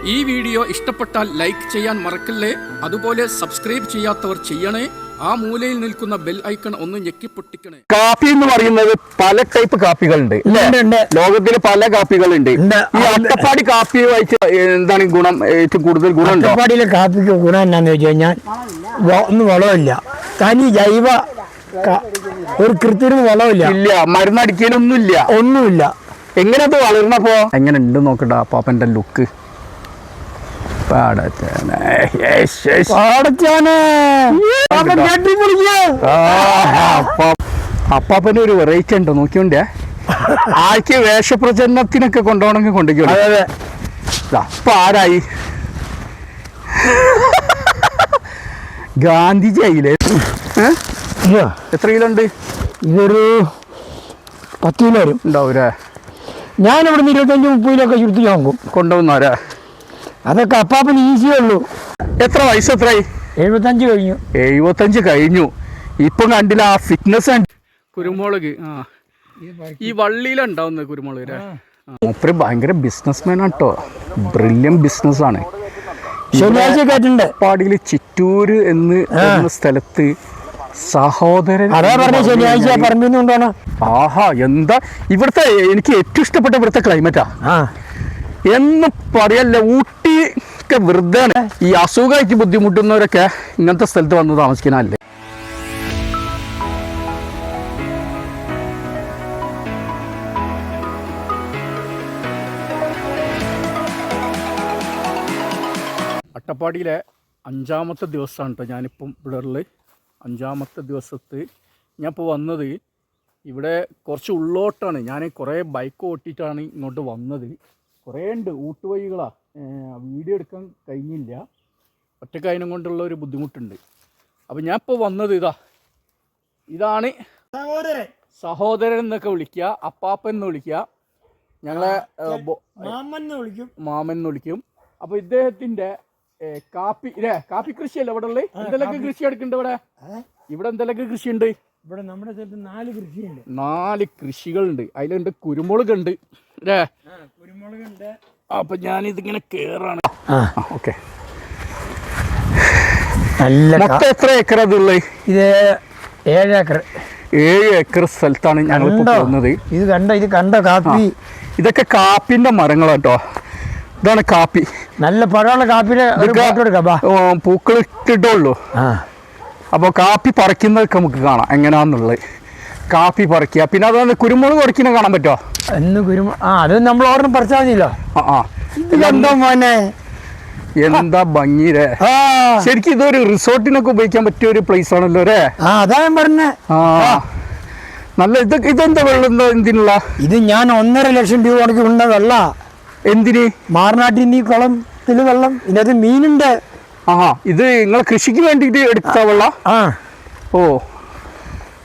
ഈ വീഡിയോ ഇഷ്ടപ്പെട്ടാൽ ലൈക്ക് ചെയ്യാൻ മറക്കല്ലേ. അതുപോലെ സബ്സ്ക്രൈബ് ചെയ്യാത്തവർ ചെയ്യണേ. ആ മൂലയിൽ നിൽക്കുന്ന ബെൽ ഐക്കൺ ഒന്ന് ഞെക്കിപ്പൊട്ടിക്കണേ. കാപ്പി എന്ന് പറയുന്നത് പല ടൈപ്പ് കാപ്പികളുണ്ട്. ലോകത്തിൽ പല കാപ്പികളുണ്ട്. ഈ അട്ടപ്പാടി കാപ്പി വായിച്ച് എന്താണ് ഗുണം, ഏറ്റവും കൂടുതൽ ഗുണം? അട്ടപ്പാടിയിലെ കാപ്പിക്ക് ഗുണം എന്നാന്ന് വെച്ച് കഴിഞ്ഞാൽ ഒന്നും വളമില്ല, തനി ജൈവ, ഒരു കൃത്രിമ വളമില്ല, ഇല്ല മരുന്നടിക്കലൊന്നുമില്ല, ഒന്നുമില്ല. എങ്ങനെ അത് വളർന്നപ്പോ എങ്ങനെ ഉണ്ട് നോക്കണ്ട പാപ്പന്റെ ലുക്ക്. അപ്പാപ്പന് ഒരു വെറൈറ്റി ഉണ്ടോ നോക്കിയോണ്ടേ. ആൾക്ക് വേഷപ്രചരണത്തിനൊക്കെ കൊണ്ടുപോകണമെങ്കിൽ കൊണ്ടുപോയി. അപ്പൊ ആരായി ഗാന്ധിജി ആയില്ലേ? എത്ര കിലോ ഉണ്ട്? ഇതൊരു 10 കിലോ വരും ഉണ്ടാവൂലേ? ഞാനിവിടെ നിന്ന് 25-30 കിലോ ഒക്കെ ചുരുത്തി വാങ്ങും കൊണ്ടുപോകുന്നവരാ. അതൊക്കെ അപ്പാപ്പന് ഈസിയേ ഉള്ളൂ. എത്ര വയസ്സ്? എത്രയായി? 75 കഴിഞ്ഞു. 75 കഴിഞ്ഞു. ഇപ്പൊ കണ്ടില്ല ആ ഫിറ്റ്നസ്. കുരുമുളക് ഈ വള്ളിയിലുണ്ടാവുന്ന കുരുമുളക്. മൂപ്പര് ഭയങ്കര ബിസിനസ്മാൻ ആട്ടോ, ബ്രില്യൻ ബിസിനസ്സാണ്. ശനിയാഴ്ച കേട്ടിട്ടുണ്ട് പാടിയിൽ ചിറ്റൂര് എന്ന സ്ഥലത്ത് സഹോദരൻ. അതാ പറഞ്ഞ ശനിയാഴ്ച പറഞ്ഞുകൊണ്ടാണ്. ആഹാ, എന്താ ഇവിടുത്തെ എനിക്ക് ഏറ്റവും ഇഷ്ടപ്പെട്ട ഇവിടുത്തെ ക്ലൈമറ്റാ എന്ന് പറയല്ല. ഊട്ടി ഒക്കെ വെറുതെ ഈ അസുഖമായിട്ട് ബുദ്ധിമുട്ടുന്നവരൊക്കെ ഇങ്ങനത്തെ സ്ഥലത്ത് വന്ന് താമസിക്കാനല്ലേ. അട്ടപ്പാടിയിലെ 5ാമത്തെ ദിവസമാണ് കേട്ടോ ഞാനിപ്പം ഇവിടെ ഉള്ളത്. 5ാമത്തെ ദിവസത്ത് ഞാനിപ്പോൾ വന്നത് ഇവിടെ കുറച്ച് ഉള്ളോട്ടാണ്. ഞാൻ കുറേ ബൈക്ക് ഓട്ടിയിട്ടാണ് ഇങ്ങോട്ട് വന്നത്. കുറേ ഉണ്ട് ഊട്ടുവഴികളാണ്, വീഡിയോ എടുക്കാൻ കഴിഞ്ഞില്ല, ഒറ്റക്കായനം കൊണ്ടുള്ള ഒരു ബുദ്ധിമുട്ടുണ്ട്. അപ്പോൾ ഞാൻ ഇപ്പോൾ വന്നത് ഇതാണ് സഹോദരൻ എന്നൊക്കെ വിളിക്കുക, അപ്പാപ്പൻ എന്ന് വിളിക്കുക, ഞങ്ങളെ മാമൻ എന്ന് വിളിക്കും. അപ്പോൾ ഇദ്ദേഹത്തിൻ്റെ കാപ്പി കൃഷിയല്ല ഇവിടെ ഉള്ളത്. എന്തെല്ലാം കൃഷി എടുക്കുന്നുണ്ട് ഇവിടെ എന്തെല്ലാം കൃഷിയുണ്ട്? ഇവിടെ നമ്മുടെ സ്ഥലത്ത് 4 കൃഷിയുണ്ട്. 4 കൃഷികളുണ്ട്. അതിലുണ്ട് കുരുമുളകുണ്ട് അല്ലേ? കുരുമുളകുണ്ട്. അപ്പൊ ഞാനിതിങ്ങനെ കേറാണ്. ഓക്കെ. മൊത്തം എത്ര ഏക്കർ അതുള്ളത്? ഇത് 7 ഏക്കർ. 7 ഏക്കർ സ്ഥലത്താണ് ഞങ്ങൾ പോകുന്നത്. ഇത് കണ്ടോ കാപ്പി? ഇതൊക്കെ കാപ്പിന്റെ മരങ്ങളാട്ടോ. ഇതാണ് കാപ്പി. നല്ല പഴമുള്ള കാപ്പിയുടെ പൂക്കളിട്ടിട്ടുള്ളൂ. അപ്പോൾ കാപ്പി പറിക്കുന്നതൊക്കെ നമുക്ക് കാണാം എങ്ങനെയാന്നുള്ളത്. കാപ്പി പറിക്കുക, പിന്നെ അതാണ് കുരുമുളക് പറിക്കുന്ന കാണാൻ പറ്റുമോ? അത് നമ്മൾ ഓർമ്മ പറിച്ചാൽ മതിയല്ലോ. എന്താ ഭംഗിരേ. ശരിക്കും ഇതൊരു റിസോർട്ടിനൊക്കെ ഉപയോഗിക്കാൻ പറ്റിയ ഒരു പ്ലേസ് ആണല്ലോ അല്ലേ? അതാ ഞാൻ പറഞ്ഞേ. നല്ല ഇതെന്താ വെള്ളം എന്തിനുള്ള? ഇത് ഞാൻ 1.5 ലക്ഷം രൂപ മുടക്കി ഉണ്ട വെള്ള. എന്തിന്? മാറനാട്ടിൽ ഈ കുളത്തിൽ വെള്ളം, ഇതിനകത്ത് മീനുണ്ട്. ഇത് നിങ്ങളെ കൃഷിക്ക് വേണ്ടിട്ട് എടുത്ത വെള്ളം? ഓ,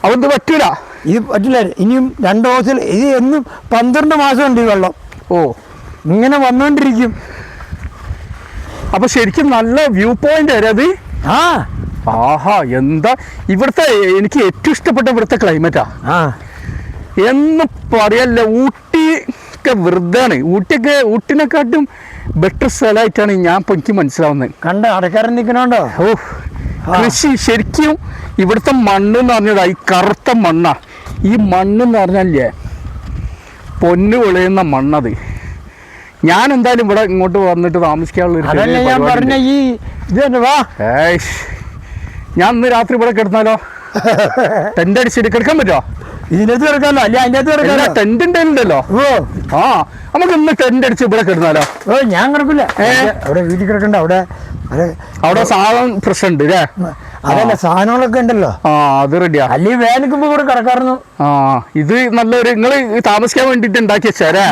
അതെന്ത് പറ്റൂല? ഇത് പറ്റില്ല. ഇനിയും 2 ദിവസം ഇത് എന്നും 12 മാസം ഉണ്ട് ഈ വെള്ളം. ഓ, ഇങ്ങനെ വന്നോണ്ടിരിക്കും. അപ്പൊ ശരിക്കും നല്ല വ്യൂ പോയിന്റ് വരെ അത്. ആഹാ, എന്താ ഇവിടുത്തെ എനിക്ക് ഏറ്റവും ഇഷ്ടപ്പെട്ട ഇവിടുത്തെ ക്ലൈമറ്റാ എന്ന് പറയല്ല. ഊട്ടി ഒക്കെ വെറുതെയാണ്. ഊട്ടിനെക്കാട്ടും ബെറ്റർ സ്ഥലമായിട്ടാണ് എനിക്ക് മനസ്സിലാവുന്നത്. കണ്ട അടക്കാരൻ നിൽക്കണോണ്ടോ? ഓ, കൃഷി ശരിക്കും ഇവിടുത്തെ മണ്ണ് എന്ന് പറഞ്ഞതാ ഈ കറുത്ത മണ്ണാ. ഈ മണ്ണെന്ന് പറഞ്ഞാലേ പൊന്നു വിളയുന്ന മണ്ണത്. ഞാൻ എന്തായാലും ഇവിടെ ഇങ്ങോട്ട് വന്നിട്ട് താമസിക്കാനുള്ള ഞാൻ ഇന്ന് രാത്രി ഇവിടെ കിടന്നാലോ? ടെന്റ് അടിച്ചിട്ട് കിടക്കാൻ പറ്റുമോ? ഇതിനകത്ത് കിടക്കാമല്ലോ. അല്ലെ അതിനകത്ത് കിടക്കാമല്ലോ. ടെന്റ് ഉണ്ടല്ലോ. നമുക്ക് ഇന്ന് ടെന്റ് അടിച്ച് ഇവിടെ കിടന്നാലോ? ഞാൻ കിടക്കില്ല. അവിടെ വീട്ടിൽ കിടക്കണ്ട. അവിടെ സാധനം പ്രശ്നമുണ്ട് അല്ലേ? അതല്ല, സാധനങ്ങളൊക്കെ ഉണ്ടല്ലോ. അത് റെഡിയാ. അല്ലെങ്കിൽ വേനൽക്കുമ്പോ കൂടെ കിടക്കാറുന്നു. ഇത് നല്ലൊരു നിങ്ങള് താമസിക്കാൻ വേണ്ടിട്ട് ഉണ്ടാക്കി വെച്ചാലേ?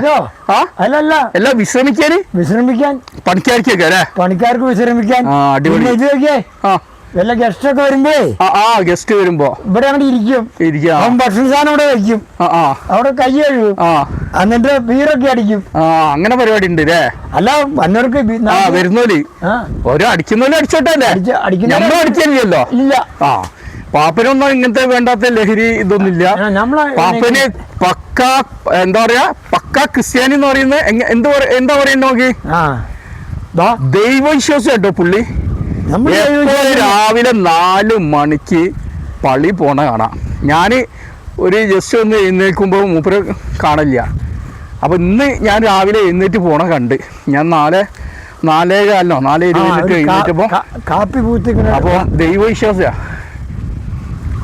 അല്ലല്ല, എല്ലാം വിശ്രമിക്കാൻ പണിക്കാർക്ക് വിശ്രമിക്കാൻ. ഇത് നോക്കിയേ, വല്ല ഗസ്റ്റ് ഒക്കെ വരുമ്പോ ഗസ്റ്റ് വരുമ്പോ ഇവിടെ അങ്ങനെ ഇരിക്കും. ഭക്ഷണ സാധനം ഇവിടെ വെക്കും, അവിടെ കൈ കഴുകും, എന്നിട്ട് ബീറൊക്കെ അടിക്കും. അങ്ങനെ പരിപാടി ഉണ്ട് അല്ലേ? അല്ല, വന്നവർക്ക് വരുന്നോല് ഓരോ അടിക്കുന്നോല് അടിച്ചോട്ടെ അല്ലേ? നമ്മൾ അടിക്കില്ലല്ലോ. ഇല്ല. പാപ്പനൊന്നും ഇങ്ങനത്തെ വേണ്ടാത്ത ലഹരി ഇതൊന്നുമില്ല. പാപ്പന് പക്കാ, എന്താ പറയാ, പക്കാ ക്രിസ്ത്യാനി എന്ന് പറയുന്നത് എന്താ പറയണ്ട നോക്കി. ദൈവവിശ്വാസം കേട്ടോ പുള്ളി. എപ്പോഴും രാവിലെ 4 മണിക്ക് പള്ളി പോണ കാണാം. ഞാൻ ഒരു ജസ്റ്റ് ഒന്ന് എഴുന്നേൽക്കുമ്പോൾ മൂപ്പര് കാണില്ല. അപ്പോൾ ഇന്ന് ഞാൻ രാവിലെ എഴുന്നേറ്റ് പോണ കണ്ട്. ഞാൻ 4:20 എഴുന്നേറ്റപ്പോൾ കാപ്പി പൂത്തിക്കുന്ന അപ്പോൾ ദൈവവിശ്വാസിയാ.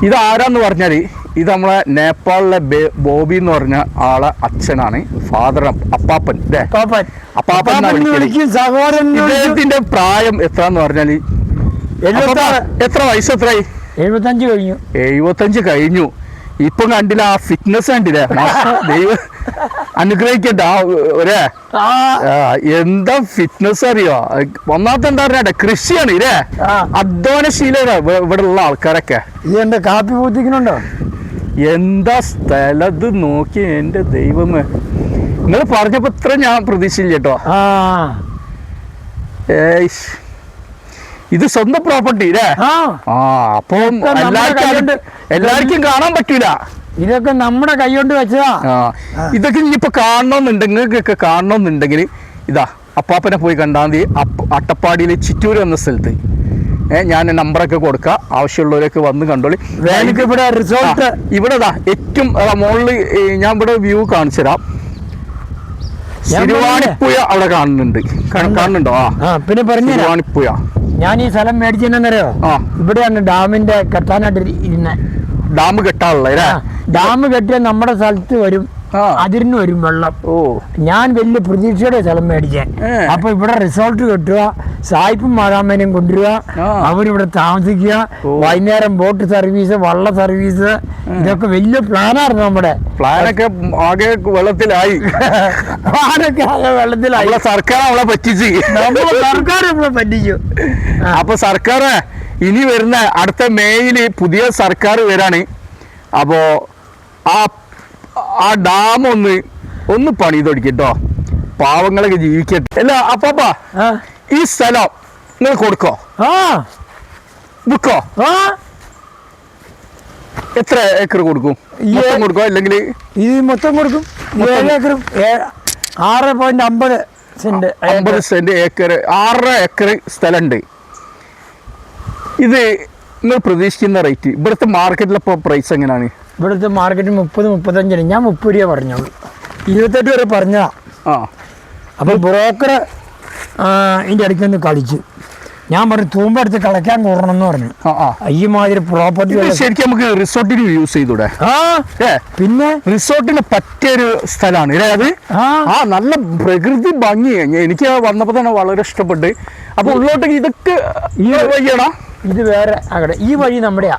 ഇതാരാന്ന് പറഞ്ഞാൽ ഇത് നമ്മളെ നേപ്പാളിലെ ബോബി എന്ന് പറഞ്ഞ ആളെ അച്ഛനാണ്. ഫാദർ അപ്പാപ്പൻ അല്ലേ? അപ്പാപ്പൻ ഇദ്ദേഹത്തിന്റെ പ്രായം എത്രന്ന് പറഞ്ഞാൽ എത്ര വയസ്സ് എത്രയായി? 75 കഴിഞ്ഞു. ഇപ്പം കണ്ടില്ല ആ ഫിറ്റ്നസ് കണ്ടില്ലേ? ദൈവം അനുഗ്രഹിക്കട്ടെ. ഒരേ എന്താ ഫിറ്റ്നസ് അറിയോ? ഒന്നാമത്തെ എന്താ പറയാ കൃഷിയാണ് ഇല്ലേ? അധ്വാനശീലരാ ഇവിടെ ഉള്ള ആൾക്കാരൊക്കെ. എന്റെ കാപ്പി പൂത്തിക്കുന്നുണ്ടോ? എന്താ സ്ഥലത്ത് നോക്കി എന്റെ ദൈവമേ. നിങ്ങൾ പറഞ്ഞപ്പോ ഇത്ര ഞാൻ പ്രതീക്ഷിച്ചില്ല കേട്ടോ. ഇത് സ്വന്തം പ്രോപ്പർട്ടി അല്ലേ? അപ്പൊ എല്ലാവർക്കും കാണാൻ പറ്റൂല. ഇതൊക്കെ നമ്മുടെ കൈ കൊണ്ട് വെച്ചതാ. ഇതൊക്കെ ഇനിയിപ്പോ കാണണമെന്നുണ്ടെങ്കിൽ നിങ്ങൾക്കൊക്കെ കാണണമെന്നുണ്ടെങ്കിൽ ഇതാ അപ്പാപ്പനെ പോയി കണ്ടാൽ മതി. അട്ടപ്പാടിയിൽ ചിറ്റൂർ എന്ന സ്ഥലത്ത് ഞാൻ നമ്പറൊക്കെ കൊടുക്കാം. ആവശ്യമുള്ളവരൊക്കെ വന്ന് കണ്ടോളി. ഇവിടെ റിസോർട്ട് ഇവിടെ ഏറ്റവും മുകളിൽ ഞാൻ ഇവിടെ വ്യൂ കാണിച്ചു തരാം. സിരുവാണിപ്പുഴ അവിടെ കാണുന്നുണ്ടോ? പിന്നെ പറഞ്ഞു സിരുവാണിപ്പുഴ. ഞാൻ ഈ സ്ഥലം മേടിച്ചെന്നറിയോ? ഇവിടെയാണ് ഡാമിന്റെ കെട്ടാനായിട്ട് ഇരുന്ന. ഡാം കെട്ടാനുള്ള ഡാം കെട്ടിയാൽ നമ്മുടെ സ്ഥലത്ത് വരും, അതിരിന് വരും വെള്ളം. ഞാൻ വലിയ പ്രതീക്ഷയുടെ സ്ഥലം മേടിച്ചേ. അപ്പൊ ഇവിടെ റിസോർട്ട് കെട്ടുക, സായിപ്പും മാതാമേനെയും കൊണ്ടുവരിക, അവരിവിടെ താമസിക്കുക, വൈകുന്നേരം ബോട്ട് സർവീസ്, വള്ള സർവീസ്, ഇതൊക്കെ വലിയ പ്ലാനായിരുന്നു നമ്മുടെ. പ്ലാനൊക്കെ ആകെ വെള്ളത്തിലായി. വെള്ളത്തിലായി. സർക്കാർ അവളെ പറ്റിച്ച്. സർക്കാർ നമ്മളെ പറ്റിച്ചു. അപ്പൊ സർക്കാർ ഇനി വരുന്ന അടുത്ത മെയ്യില് പുതിയ സർക്കാർ വരാണ്. അപ്പോ ആ ഡാം ഒന്ന് പണിതൊടിക്കട്ടോ, പാവങ്ങളൊക്കെ ജീവിക്കട്ടെ. അല്ല അപ്പാ ഈ സ്ഥലം നിങ്ങൾ കൊടുക്കോ? വിൽക്കോ? എത്ര ഏക്കർ കൊടുക്കും? കൊടുക്കോ അല്ലെങ്കിൽ ഈ മൊത്തം കൊടുക്കും? 7 ഏക്കറും 6.50 സെന്റ്. 50 സെന്റ് ഏക്കർ, 6 ഏക്കർ സ്ഥലമുണ്ട്. ഇത് നിങ്ങൾ പ്രതീക്ഷിക്കുന്ന റേറ്റ് ഇവിടുത്തെ മാർക്കറ്റിലിപ്പോൾ പ്രൈസ് എങ്ങനെയാണ്? ഇവിടുത്തെ മാർക്കറ്റ് 30-35. ഞാൻ 30 രൂപ പറഞ്ഞോളൂ. 28 വരെ പറഞ്ഞതാ. അപ്പോൾ ബ്രോക്കർ ഇതിൻ്റെ ഇടയ്ക്കൊന്ന് കളിച്ചു. ഞാൻ പറഞ്ഞു തൂമ്പെടുത്ത് കളയ്ക്കാൻ കൂടണം എന്ന് പറഞ്ഞു. ഈ മാതിരി പ്രോപ്പർട്ടി ശരിക്കും നമുക്ക് റിസോർട്ടിന് യൂസ് ചെയ്തൂടെ? പിന്നെ റിസോർട്ടിന് പറ്റിയൊരു സ്ഥലമാണ് അത്. നല്ല പ്രകൃതി ഭംഗി എനിക്ക് വന്നപ്പോൾ തന്നെ വളരെ ഇഷ്ടപ്പെട്ട്. അപ്പൊ ഉള്ളോട്ടേക്ക് ഇതൊക്കെ ഈ വഴിയാണോ? ഇത് വേറെ അവിടെ. ഈ വഴി നമ്മുടെയാ.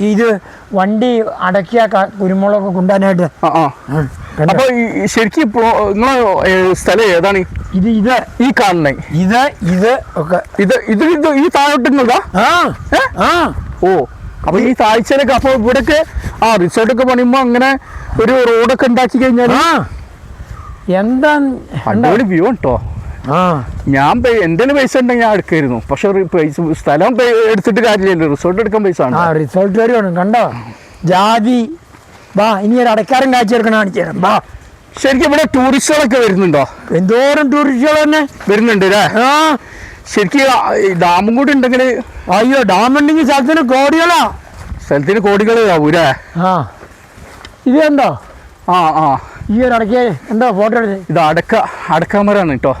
ഇത് വണ്ടി അടക്കിയ കുരുമുളകൊക്കെ കൊണ്ടുവരാനായിട്ട്. അപ്പൊ ശരിക്കും സ്ഥലം ഏതാണ്? ഇത് ഈ കാണുന്നേ ഇത് ഒക്കെ ഈ താഴോട്ടുള്ളതാ? ഓ, അപ്പൊ ഈ താഴ്ചയിലൊക്കെ അപ്പൊ ഇവിടൊക്കെ റിസോർട്ടൊക്കെ പണിയുമ്പോ അങ്ങനെ ഒരു റോഡൊക്കെ ഉണ്ടാക്കി കഴിഞ്ഞാൽ എന്താ അടിപൊളി വ്യൂ കേട്ടോ. ഞാൻ എന്റെ പൈസ ഉണ്ടെങ്കിൽ ഞാൻ എടുക്കായിരുന്നു. പക്ഷെ സ്ഥലം എടുത്തിട്ട് കാര്യമില്ലല്ലോ, റിസോർട്ട് എടുക്കാൻ പൈസ ആണ്. റിസോർട്ട് വേണം. കണ്ടോ ജാതി. വാ ഇനി ഒരു അടക്കാരൻ കാഴ്ചയെടുക്കണം, കാണിച്ചു തരാം. വാ. ശരിക്കും ഇവിടെ ടൂറിസ്റ്റുകളൊക്കെ വരുന്നുണ്ടോ? എന്തോരം ടൂറിസ്റ്റുകൾ തന്നെ വരുന്നുണ്ട് അല്ലേ? ശരിക്കും ഡാമും കൂടി ഉണ്ടെങ്കിൽ. അയ്യോ, ഡാം ഉണ്ടെങ്കിൽ സ്ഥലത്തിന് കോടികളാവൂലേ? ഇത് കണ്ടോ? ഈ ഒരു അടക്ക എന്താ ഫോട്ടോ എടുത്ത്? ഇത് അടക്കാമരാണ് കേട്ടോ.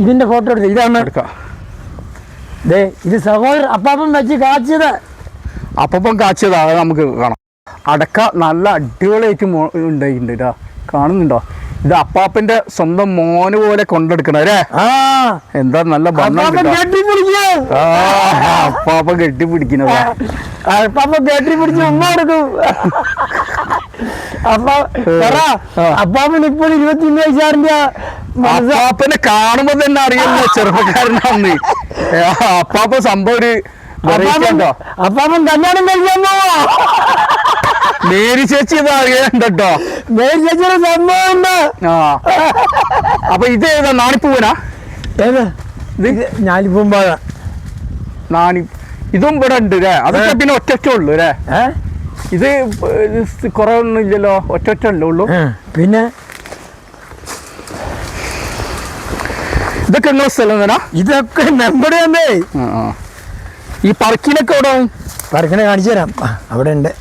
ഇതിന്റെ ഫോട്ടോ എടുത്ത്. ഇതാണ് ഇത് സഹോദരൻ അപ്പാപ്പൻ വെച്ച് കാച്ചത്. അപ്പം കാച്ചതാ നമുക്ക് കാണാം. അടക്ക നല്ല അടിപൊളിയായിട്ട് ഉണ്ടായിട്ടുണ്ട്. കാണുന്നുണ്ടോ? ഇത് അപ്പാപ്പന്റെ സ്വന്തം മോന് പോലെ കൊണ്ടെടുക്കണ അല്ലേ? എന്താ നല്ല അപ്പാപ്പൻ അപ്പാപ്പ കെട്ടിപ്പിടിക്കുന്നത്. പിടിച്ച് ഉമ്മ കൊടുക്കും. അപ്പാപ്പൻ ഇപ്പോൾ 21 വയസ്സാറിന്റെ. അപ്പാപ്പനെ കാണുമ്പോ തന്നെ അറിയുന്ന ചെറുപ്പക്കാരനാന്ന്. അപ്പാപ്പ സംഭവം ഒരു അപ്പാപ്പൻ കല്യാണം കഴിക്കാൻ പോവാ. മേരി ചേച്ചി ഇത് അറിയണ്ടോ? മേരി ചേച്ചിയുടെ സംഭവം ഉണ്ട്. അപ്പൊ ഇത് ഏതാ? നാണിപ്പൂവനാ? ഞാലിപ്പൂമ്പാഴ. ഇതും ഇവിടെ ഉണ്ട് അല്ലേ? അതൊക്കെ പിന്നെ ഒറ്റ ഉള്ളു അല്ലേ? ഇത് കുറെ ഒന്നും ഇല്ലല്ലോ, ഒറ്റ അല്ലേ ഉള്ളൂ. പിന്നെ ഇതൊക്കെ നിങ്ങളെ സ്ഥലം തന്നെ? ഇതൊക്കെ നമ്മുടെ തന്നെ. ഈ പറക്കിനൊക്കെ എവിടെ? പറക്കിനെ കാണിച്ചു തരാം, അവിടെ ഉണ്ട്.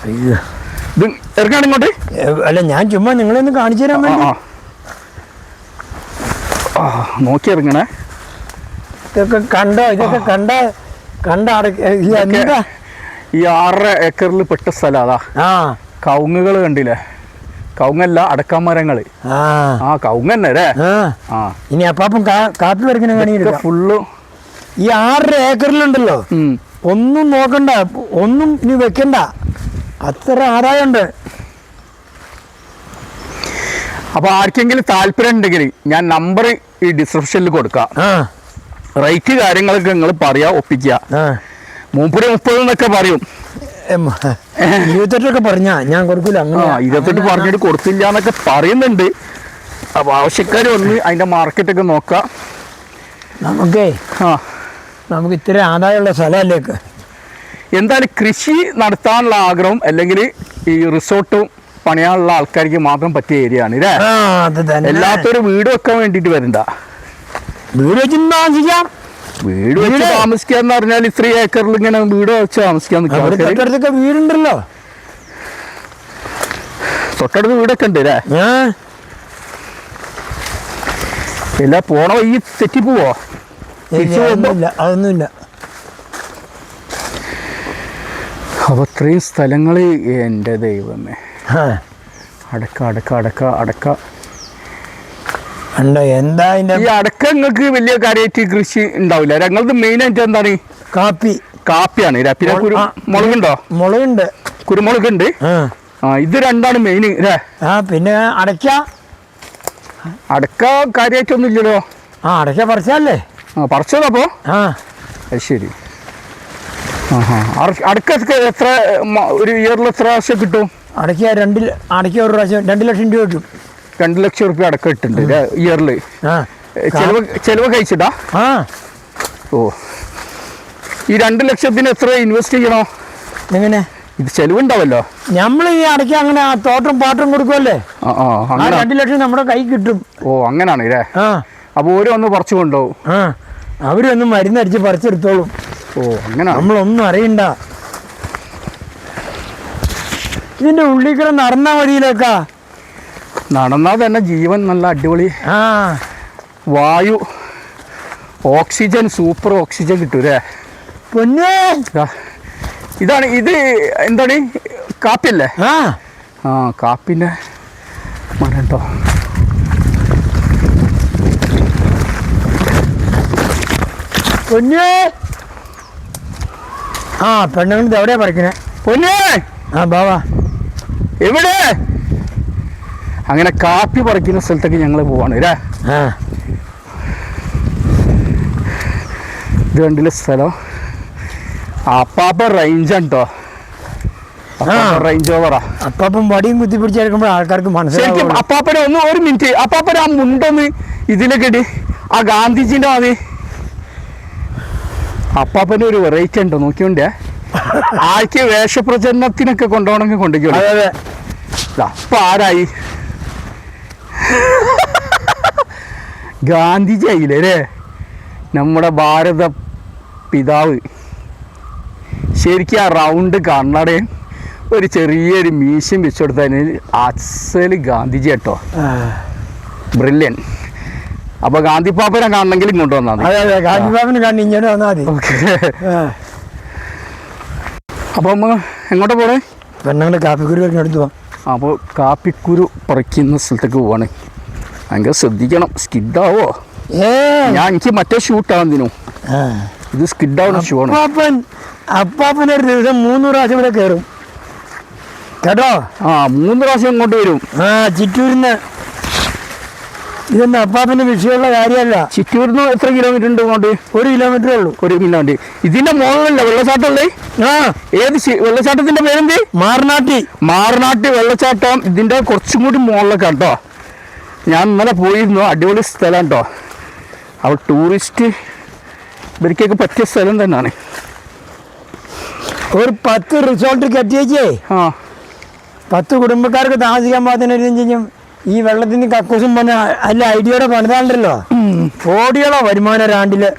ഇത് ഇറങ്ങാണ് ഇങ്ങോട്ട്? അല്ല, ഞാൻ ചുമ്മാ നിങ്ങളൊന്ന് കാണിച്ചു തരാൻ വേണ്ടി. നോക്കി ഇറങ്ങണേ. ഇതൊക്കെ കണ്ടോ? ഇതൊക്കെ കണ്ട എന്താ ഈ 6 ഏക്കറിൽ പെട്ട സ്ഥലം അതാ. കവുങ്ങുകൾ കണ്ടില്ലേ? കവുങ്ങല്ല, അടക്കാമരങ്ങള്. കവുങ്ങ് തന്നെ അല്ലേ? ഇനി അപ്പാപ്പം കാപ്പി വരയ്ക്കണ കാണിക്കാം. ഫുള്ള് ഈ 6 ഏക്കറിലുണ്ടല്ലോ, ഒന്നും നോക്കണ്ട, ഒന്നും ഇനി വെക്കണ്ട, അത്ര ആദായമുണ്ട്. അപ്പൊ ആർക്കെങ്കിലും താല്പര്യം ഉണ്ടെങ്കിൽ ഞാൻ നമ്പർ ഈ ഡിസ്ക്രിപ്ഷനിൽ കൊടുക്കാം. റേറ്റ് കാര്യങ്ങളൊക്കെ നിങ്ങൾ പറയാ, ഒപ്പിക്കുക. 30 എന്നൊക്കെ പറയും. 28 പറഞ്ഞാ ഞാൻ കൊടുക്കില്ല. 28 പറഞ്ഞിട്ട് കൊടുത്തില്ല എന്നൊക്കെ പറയുന്നുണ്ട്. അപ്പൊ ആവശ്യക്കാർ വന്ന് അതിന്റെ മാർക്കറ്റൊക്കെ നോക്കാം. നമുക്ക് ഇത്ര ആദായമുള്ള സ്ഥലമല്ലേക്ക്. എന്തായാലും കൃഷി നടത്താനുള്ള ആഗ്രഹം അല്ലെങ്കിൽ ഈ റിസോർട്ടും പണിയാനുള്ള ആൾക്കാർക്ക് മാത്രം പറ്റിയ ഏരിയ ആണ് അല്ലേ? എല്ലാത്തൊരു വീട് വെക്കാൻ വേണ്ടിട്ട് വരണ്ട. വീട് വെച്ച് താമസിക്കാം. വീട് വെച്ച് താമസിക്കുക എന്ന് പറഞ്ഞാൽ 3 ഏക്കറിൽ ഇങ്ങനെ വീട് വെച്ച് താമസിക്കാൻ തൊട്ടടുത്തൊക്കെ വീടുണ്ടല്ലോ. തൊട്ടടുത്ത് വീടൊക്കെ ഉണ്ട് അല്ലേ? ഇല്ല, പോണ ഈ തെറ്റി പോവോ? അതൊന്നുമില്ല. അപ്പൊ ഇത്രയും സ്ഥലങ്ങൾ, എൻ്റെ ദൈവമേ. അടക്ക എന്താ ഈ അടക്ക നിങ്ങൾക്ക് വലിയ കാര്യമായിട്ട് കൃഷി ഉണ്ടാവില്ല. ഞങ്ങൾക്ക് മെയിൻ ആയിട്ട് എന്താണ്? കാപ്പിയാണ്. പിന്നെ മുളകുണ്ടോ? മുളകുണ്ട്, കുരുമുളക് ഉണ്ട്. ഇത് രണ്ടാണ് മെയിൻ അല്ലേ? പിന്നെ അടക്ക കാര്യമായിട്ടൊന്നും ഇല്ലല്ലോ. അടക്ക പറിച്ചല്ലേ? പറിച്ചതപ്പോ അത് ശരി. അടക്ക എത്ര ഒരു ഇയറിൽ എത്ര പ്രാവശ്യം കിട്ടും? അടക്ക ഒരു പ്രാവശ്യം 2 ലക്ഷം രൂപ കിട്ടും. 2 ലക്ഷം റുപ്യ അടക്കം ഇട്ടുണ്ട് ഇയറിൽ. ചെലവ് കഴിച്ചിട്ടാ? ഓ, ഈ 2 ലക്ഷത്തിന് എത്ര ഇൻവെസ്റ്റ് ചെയ്യണോ? എങ്ങനെ? ഇത് ചെലവുണ്ടാവല്ലോ. നമ്മൾ ഈ അടയ്ക്ക അങ്ങനെ തോട്ടം പാട്ടം കൊടുക്കുമല്ലേ, 2 ലക്ഷം നമ്മുടെ കൈ കിട്ടും. ഓ, അങ്ങനാണ് അല്ലേ? അപ്പൊ ഓരോന്ന് പറിച്ചു കൊണ്ടുപോകും. അവരൊന്നും മരുന്നടിച്ച് പറിച്ചെടുത്തോളും. ഓ, അങ്ങനെ നമ്മളൊന്നും അറിയണ്ട. ഇതിന്റെ ഉള്ളിൽ കൂടെ നടന്നാ മതിയിലേക്കാ. നടന്നാൽ തന്നെ ജീവൻ നല്ല അടിപൊളി വായു, ഓക്സിജൻ, സൂപ്പർ ഓക്സിജൻ കിട്ടൂലേ? പൊന്നേ, ഇതാണ്. ഇത് എന്താണ്? കാപ്പിയല്ലേ? കാപ്പിന്റെ മരം കേട്ടോ. പൊന്നേ, പെണ്ണുങ്ങൾ എവിടെയാ പറിക്കണേ? പൊന്നേ, ബാവാ എവിടെ? അങ്ങനെ കാപ്പി പറിക്കുന്ന സ്ഥലത്തേക്ക് ഞങ്ങൾ പോവാണ് അല്ലേ? ഇത് കണ്ടില്ല സ്ഥലം? അപ്പാപ്പ റേഞ്ചാണ് കേട്ടോ. റേഞ്ച് ഓവറാ. അപ്പാപ്പൻ വടിയും കുത്തി പിടിച്ചെടുക്കുമ്പോൾ ആൾക്കാർക്ക് മനസ്സിലാക്കും. അപ്പാപ്പനെ ഒരു മിനിറ്റ്, അപ്പാപ്പന ആ മുണ്ടൊന്ന് ഇതിലൊക്കെ ഇട്. ആ ഗാന്ധിജിന്റെ മതി. അപ്പാപ്പന്റെ ഒരു വെറൈറ്റി ഉണ്ടോ നോക്കിയോണ്ടേ. ആർക്ക് വേഷപ്രചരണത്തിനൊക്കെ കൊണ്ടുപോകണമെങ്കിൽ കൊണ്ടുപോയി. അപ്പൊ ആരായി? ഗാന്ധിജി ആയില്ലേ അല്ലേ? നമ്മുടെ ഭാരത പിതാവ്. ശരിക്കും ആ റൗണ്ട് കണ്ണടയും ഒരു ചെറിയൊരു മീശയും വെച്ചു കൊടുത്തതിന് അസല് ഗാന്ധിജി കേട്ടോ. ബ്രില്യൻ. അപ്പൊ ഗാന്ധി പാപ്പനെ കാണണമെങ്കിൽ ഇങ്ങോട്ട് വന്നാൽ മതി. അപ്പൊ നമ്മ എങ്ങോട്ടാ പോണേ? പെണ്ണുങ്ങൾ കാപ്പിക്കുരു എടുത്തു പോവാം. അപ്പോൾ കാപ്പിക്കുരു പറിക്കുന്ന സ്ഥലത്തേക്ക് പോവാണ്. ഭയങ്കര ശ്രദ്ധിക്കണം, സ്കിഡാവോ? എനിക്ക് മറ്റേ ഷൂട്ടാവുന്നതിനും ഇത് സ്കിഡാവുന്ന ഷൂ ആണ്. അപ്പാപ്പനൊരു ദിവസം 3 പ്രാവശ്യം ഇവിടെ കയറും കേട്ടോ. 3 പ്രാവശ്യം ഇങ്ങോട്ട് വരും. ചിറ്റൂരിന്ന്. ഇതൊന്നും അപ്പാപ്പന്റെ വിഷയമുള്ള കാര്യമല്ല. ചിറ്റൂരിന്ന് എത്ര കിലോമീറ്റർ ഉണ്ട് ഇങ്ങോട്ട്? 1 കിലോമീറ്റർ ഉള്ളൂ. 1 കിലോമീറ്റർ. ഇതിന്റെ മുകളിലല്ല വെള്ളച്ചാട്ടമുള്ളേ? ഏത് വെള്ളച്ചാട്ടത്തിന്റെ പേരെന്ത്? മാറനാട്ടി വെള്ളച്ചാട്ടം. ഇതിന്റെ കുറച്ചും കൂടി മുകളിലൊക്കെ കേട്ടോ. ഞാൻ ഇന്നലെ പോയിരുന്നു. അടിപൊളി സ്ഥലം കേട്ടോ. അവിടെ ടൂറിസ്റ്റ് ഇവർക്കൊക്കെ പറ്റിയ സ്ഥലം തന്നെയാണ്. ഒരു 10 റിസോർട്ട് കെട്ടിയേച്ചേ 10 കുടുംബക്കാർക്ക് താമസിക്കാൻ പാകത്തിന് ഈ വെള്ളത്തിന് കക്കൂസും വന്ന അല്ല ഐഡിയയുടെ പണിതാണ്ടല്ലോ കോടികളോ വരുമാനം രാണ്ടില്.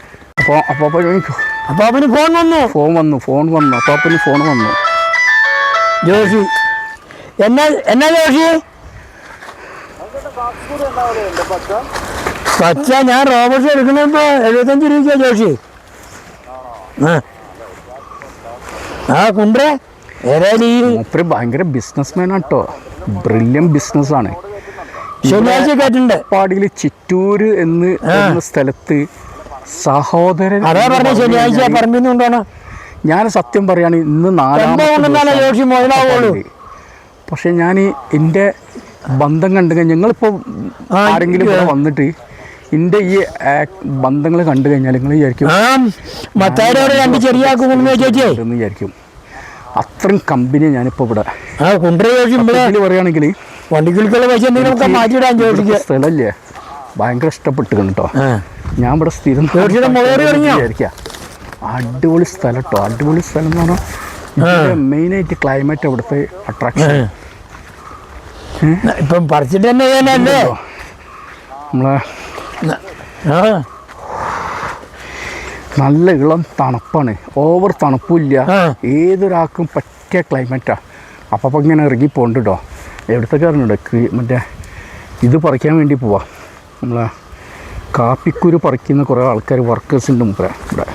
അപ്പോൾ അപ്പാപ്പന് ഫോൺ വന്നു അപ്പാപ്പന് ഫോൺ വന്നു. ജോഷി എന്നാ ജോഷി പച്ച ഞാൻ റോബർട്സ് എടുക്കണപ്പോ 75 രൂപയ്ക്കാ ജോഷി. ആ കുണ്ടേ മൂപ്പര് ഭയങ്കര ബിസിനസ്മാൻ ആട്ടോ, ബ്രില്യൻ ബിസിനസ്സാണ്. ശനിയാഴ്ച കേട്ടിട്ടുണ്ട് പാടിയിൽ ചിറ്റൂര് എന്ന സ്ഥലത്ത് സഹോദരൻ. അതാ പറഞ്ഞ ശനിയാഴ്ച പറമ്പിന്നുകൊണ്ടാണ്. ഞാൻ സത്യം പറയാണ് ഇന്ന് 4 ജോഷി മുതലാവുള്ളൂ. പക്ഷെ ഞാൻ എൻ്റെ ബന്ധം കണ്ടു കഴിഞ്ഞാൽ ഞങ്ങളിപ്പോൾ ആരെങ്കിലും ഇവിടെ വന്നിട്ട് എൻ്റെ ഈ ബന്ധങ്ങൾ കണ്ടു കഴിഞ്ഞാൽ നിങ്ങൾ വിചാരിക്കും എന്ന് വിചാരിക്കും. അത്രയും കമ്പനി ഞാനിപ്പോൾ ഇവിടെ പറയുകയാണെങ്കിൽ സ്ഥലമല്ലേ ഭയങ്കര ഇഷ്ടപ്പെട്ടു കേട്ടോ. ഞാൻ ഇവിടെ സ്ഥിരം വിചാരിക്കുക അടിപൊളി സ്ഥലം കേട്ടോ. അടിപൊളി സ്ഥലം എന്ന് പറഞ്ഞാൽ മെയിനായിട്ട് ക്ലൈമറ്റ് അവിടുത്തെ അട്രാക്ഷൻ. ഇപ്പം പറിച്ചിട്ട് തന്നെ നമ്മളെ നല്ല ഇളം തണുപ്പാണ്, ഓവർ തണുപ്പില്ല, ഏതൊരാൾക്കും പറ്റിയ ക്ലൈമറ്റാണ്. അപ്പം ഇങ്ങനെ ഇറങ്ങി പോകണ്ട കേട്ടോ. എവിടത്തേക്ക് ഇറങ്ങുന്നുണ്ട് മറ്റേ ഇത് പറിക്കാൻ വേണ്ടി പോവാം. നമ്മളെ കാപ്പിക്കുരു പറിക്കുന്ന കുറേ ആൾക്കാർ വർക്കേഴ്സ് ഉണ്ട് മുമ്പേ ഇവിടെ.